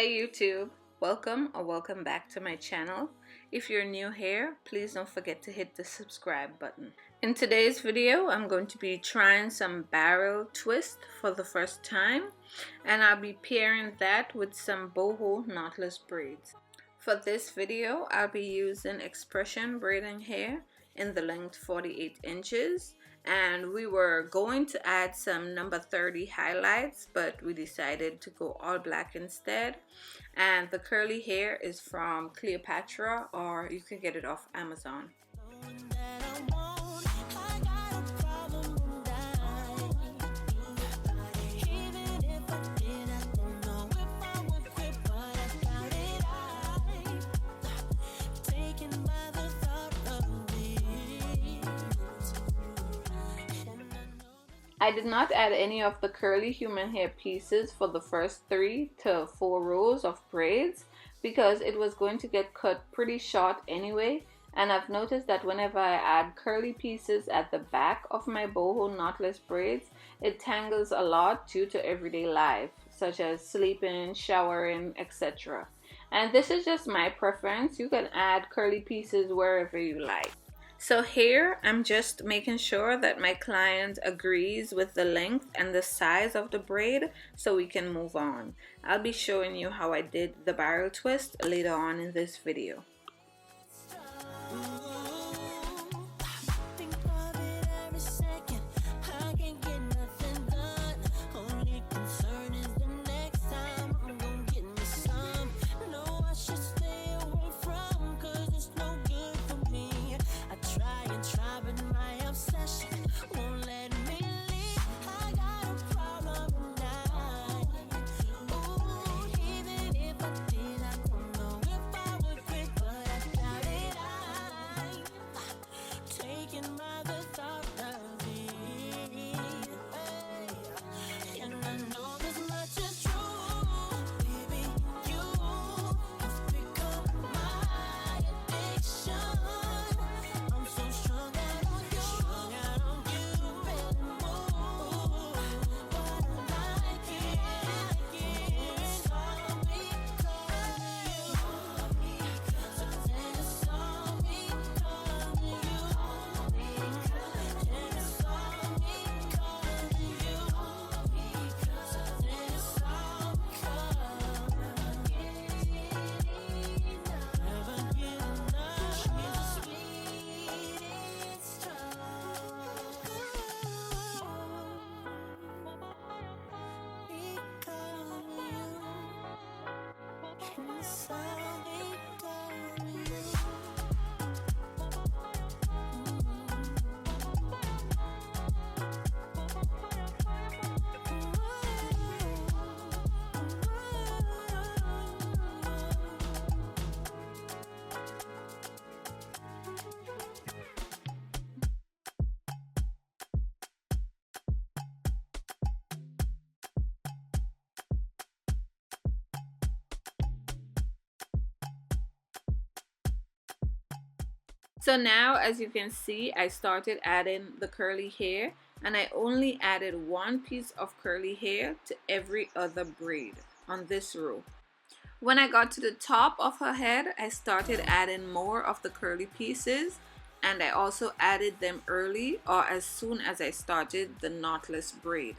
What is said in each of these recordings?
Hey YouTube, welcome or welcome back to my channel. If you're new here, please don't forget to hit the subscribe button. In today's video, I'm going to be trying some barrel twist for the first time, and I'll be pairing that with some boho knotless braids. For this video, I'll be using expression braiding hair in the length 48 inches. And we were going to add some number 30 highlights, but we decided to go all black instead. And the curly hair is from Cleopatra, or you can get it off Amazon. I did not add any of the curly human hair pieces for the first 3 to 4 rows of braids because it was going to get cut pretty short anyway, and I've noticed that whenever I add curly pieces at the back of my boho knotless braids, it tangles a lot due to everyday life, such as sleeping, showering, etc. And this is just my preference. You can add curly pieces wherever you like. So here I'm just making sure that my client agrees with the length and the size of the braid so we can move on. I'll be showing you how I did the barrel twist later on in this video. So now, as you can see, I started adding the curly hair, and I only added one piece of curly hair to every other braid on this row. When I got to the top of her head, I started adding more of the curly pieces, and I also added them early or as soon as I started the knotless braid.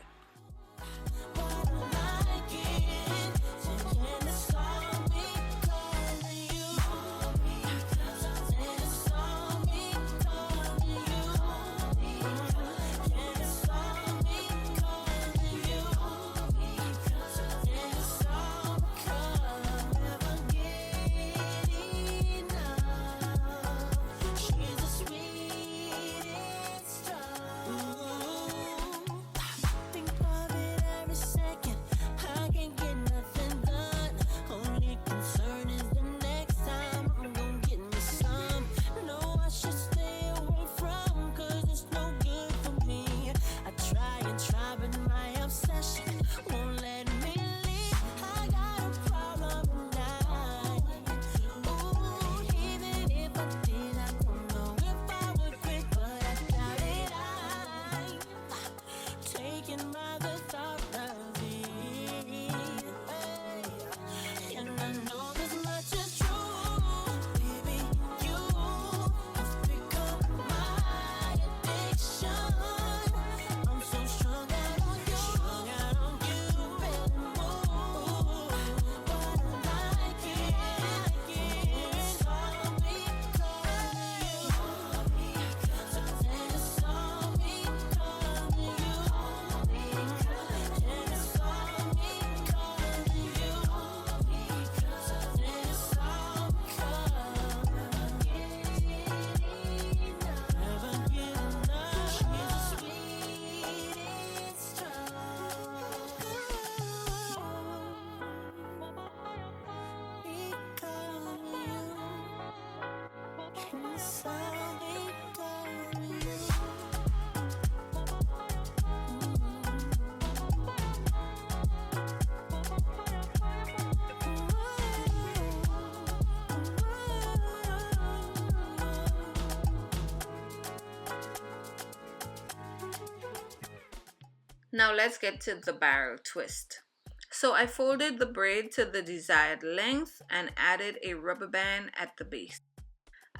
Now let's get to the barrel twist. So I folded the braid to the desired length and added a rubber band at the base.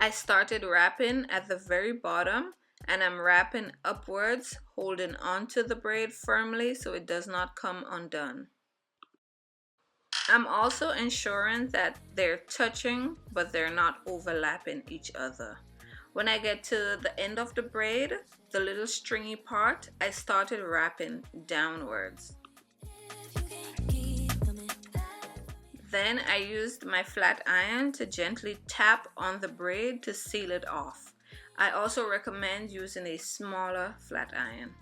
I started wrapping at the very bottom and I'm wrapping upwards, holding onto the braid firmly so it does not come undone. I'm also ensuring that they're touching but they're not overlapping each other. When I get to the end of the braid, the little stringy part, I started wrapping downwards. Then I used my flat iron to gently tap on the braid to seal it off. I also recommend using a smaller flat iron.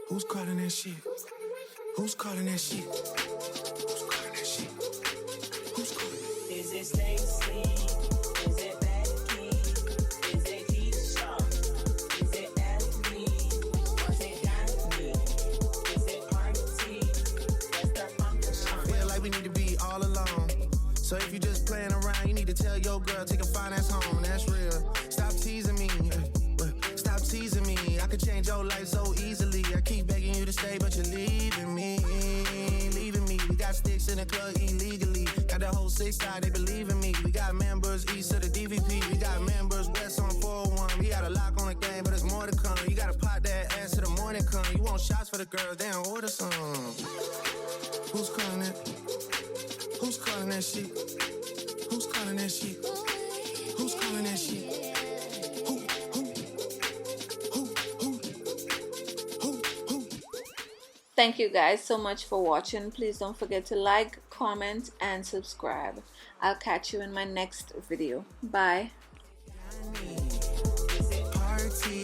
Who's calling that shit? Who's calling that shit? Who's calling that shit? Who's calling? Is it Stacy? Is it Becky? Is it Keisha? Is it Emily? Is it Danny? Is it Party? What's the function? Feel like we need to be all alone. So if you just playing around, you need to tell your girl, take a finance home. That's real. Stop teasing me. Stop teasing me. I could change your life so easily. I keep begging you to stay, but you're leaving me. Leaving me. We got sticks in the club illegally. Got the whole 6 side, they believe in me. We got members east of the DVP. We got members west on 401. We got a lock on the game, but there's more to come. You gotta pop that ass to the morning come. You want shots for the girls, damn, order some. Who's calling it? Who's calling that shit? Who's calling that shit? Who's calling that shit? Thank you guys so much for watching. Please don't forget to like, comment, and subscribe. I'll catch you in my next video. Bye. Party.